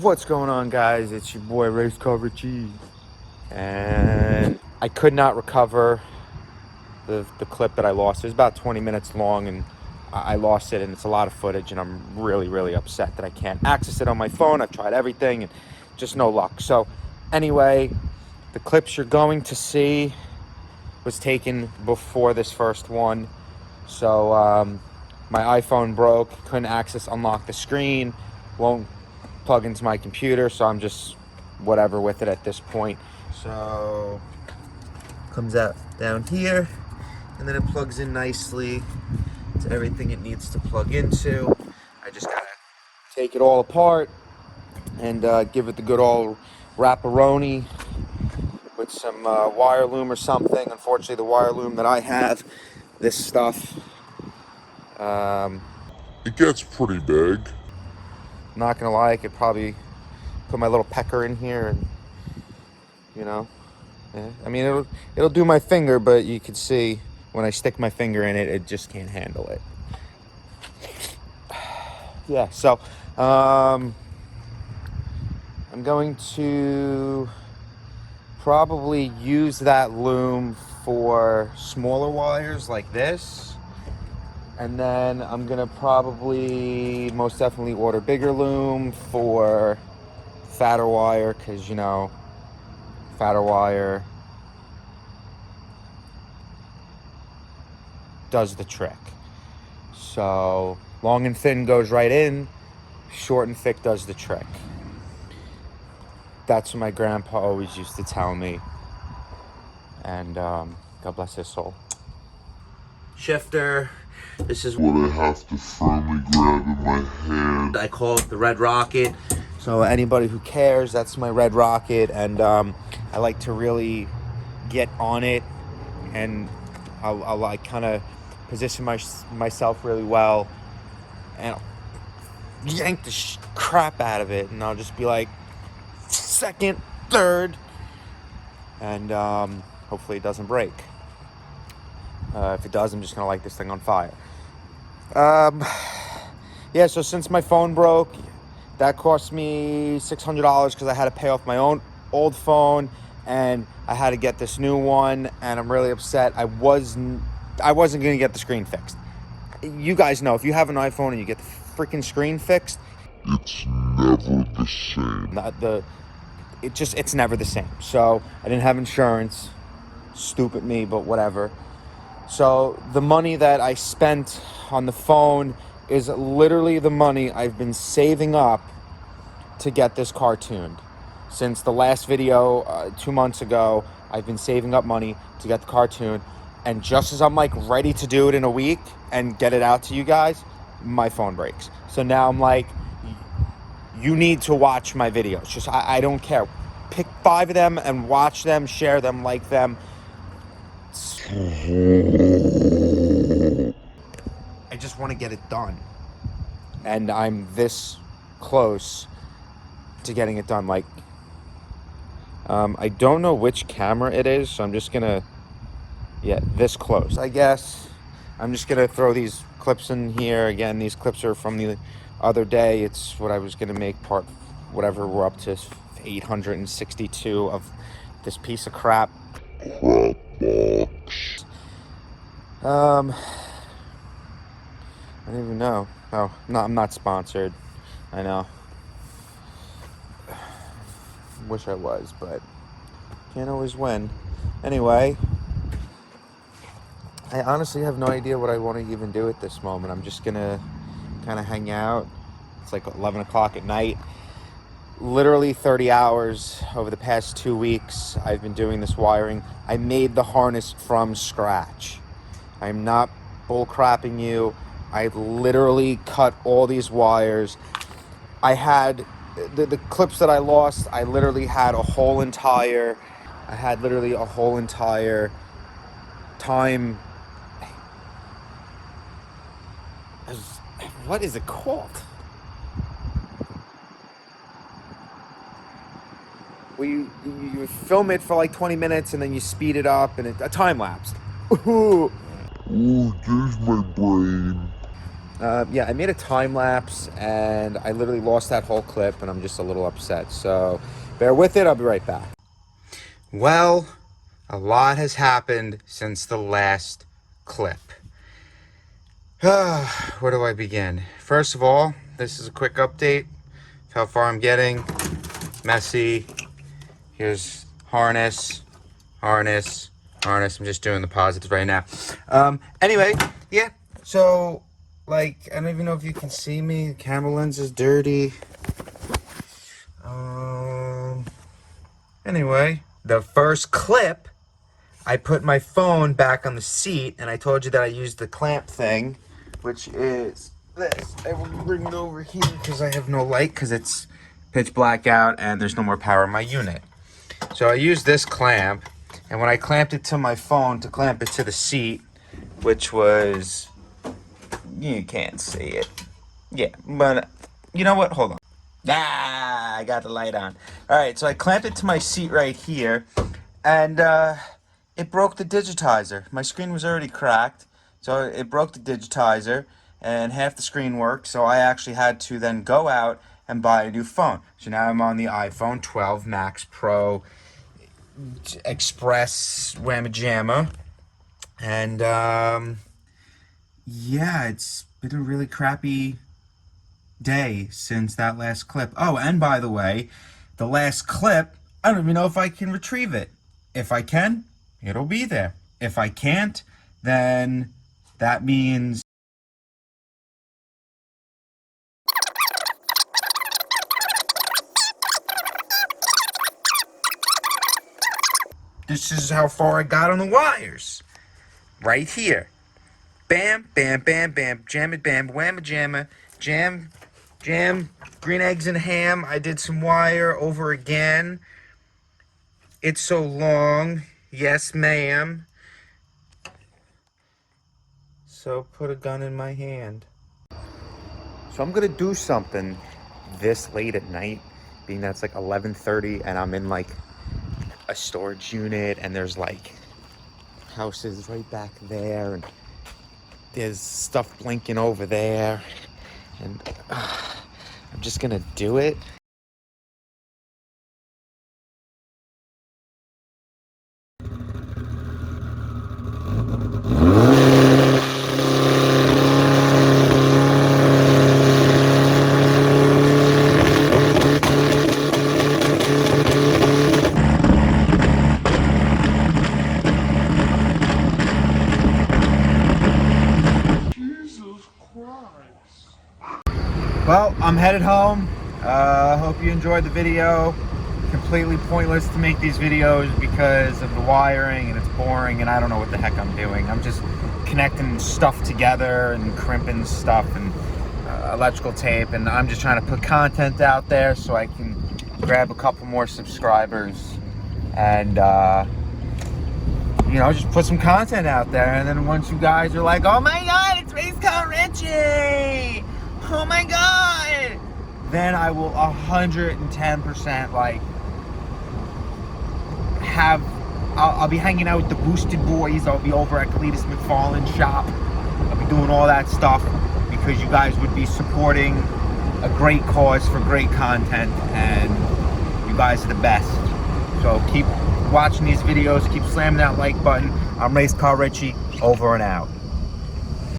What's going on, guys? It's your boy RaceCarRichie, and I could not recover the clip that I lost. It was about 20 minutes long, and I lost it, and it's a lot of footage, and I'm really upset that I can't access it on my phone. I've tried everything, and just no luck. So anyway, the clips you're going to see was taken before this first one. So my iPhone broke, couldn't unlock the screen, won't plug into my computer, so I'm just whatever with it at this point. So comes out down here, and then it plugs in nicely to everything it needs to plug into. I just gotta take it all apart and give it the good old wrap-a-roni with some wire loom or something. Unfortunately, the wire loom that I have, this stuff, it gets pretty big. not gonna lie, I could probably put my little pecker in here and, you know, yeah. I mean, it'll do my finger, but you can see when I stick my finger in it, it just can't handle it. Yeah, so I'm going to probably use that loom for smaller wires like this. And then I'm gonna probably most definitely order bigger loom for fatter wire, because, you know, fatter wire does the trick. So long and thin goes right in, short and thick does the trick. That's what my grandpa always used to tell me, and God bless his soul. Shifter, this is what I have to firmly grab in my hand. I call it the Red Rocket. So anybody who cares, that's my Red Rocket, and I like to really get on it, and I'll like kind of position myself really well, and I'll yank the crap out of it, and I'll just be like second, third, and hopefully it doesn't break. If it does, I'm just gonna light this thing on fire. Yeah, so since my phone broke, that cost me $600 because I had to pay off my own old phone, and I had to get this new one, and I'm really upset. I wasn't gonna get the screen fixed. You guys know, if you have an iPhone and you get the freaking screen fixed, it's never the same. It's never the same. So I didn't have insurance. Stupid me, but whatever. So the money that I spent on the phone is literally the money I've been saving up to get this car tuned. Since the last video 2 months ago, I've been saving up money to get the car tuned. And just as I'm like ready to do it in a week and get it out to you guys, my phone breaks. So now I'm like, you need to watch my videos. Just, I don't care. Pick 5 of them and watch them, share them, like them. I just want to get it done. And I'm this close to getting it done. Like, I don't know which camera it is, so I'm just gonna, yeah, this close. I guess I'm just gonna throw these clips in here. Again, these clips are from the other day. It's what I was gonna make part, whatever we're up to, 862 of this piece of crap. Crap box. I don't even know. Oh, no, I'm not sponsored. I know. Wish I was, but can't always win. Anyway, I honestly have no idea what I want to even do at this moment. I'm just gonna kind of hang out. It's like 11 o'clock at night. Literally 30 hours over the past 2 weeks I've been doing this wiring. I made the harness from scratch. I'm not bullcrapping you. I literally cut all these wires. I had the clips that I lost. I literally had a whole entire time. What is it called? You film it for like 20 minutes and then you speed it up, and a time lapse. Ooh, there's my brain. Yeah, I made a time lapse and I literally lost that whole clip and I'm just a little upset. So bear with it, I'll be right back. Well, a lot has happened since the last clip. Where do I begin? First of all, this is a quick update of how far I'm getting. Messy. Here's harness. I'm just doing the positives right now. Anyway, yeah. So, like, I don't even know if you can see me. The camera lens is dirty. Anyway, the first clip, I put my phone back on the seat, and I told you that I used the clamp thing, which is this. I will bring it over here because I have no light because it's pitch black out and there's no more power in my unit. So I used this clamp, and when I clamped it to my phone to clamp it to the seat, which was, you can't see it. Yeah, but you know what? Hold on. I got the light on. All right, so I clamped it to my seat right here, and it broke the digitizer. My screen was already cracked, so it broke the digitizer, and half the screen worked, so I actually had to then go out and buy a new phone. So now I'm on the iPhone 12 Max Pro Express Whamma Jamma, and yeah, it's been a really crappy day since that last clip. Oh, and by the way, the last clip, I don't even know if I can retrieve it. If I can, it'll be there. If I can't, then that means this is how far I got on the wires. Right here. Bam, bam, bam, bam, jam it, bam, whamma jamma, jam, green eggs and ham. I did some wire over again. It's so long. Yes, ma'am. So put a gun in my hand. So I'm gonna do something this late at night, being that it's like 11:30 and I'm in like a storage unit and there's like houses right back there and there's stuff blinking over there, and I'm just gonna do it. Well, I'm headed home. Hope you enjoyed the video. Completely pointless to make these videos because of the wiring and it's boring and I don't know what the heck I'm doing. I'm just connecting stuff together and crimping stuff and electrical tape, and I'm just trying to put content out there so I can grab a couple more subscribers and you know, just put some content out there. And then once you guys are like, oh my god, it's RaceCarRichie, oh my god, then I will 110% like I'll be hanging out with the Boosted Boys. I'll be over at Cleetus McFarlane's shop. I'll be doing all that stuff because you guys would be supporting a great cause for great content, and you guys are the best. So keep watching these videos, keep slamming that like button. I'm RaceCarRichie, over and out.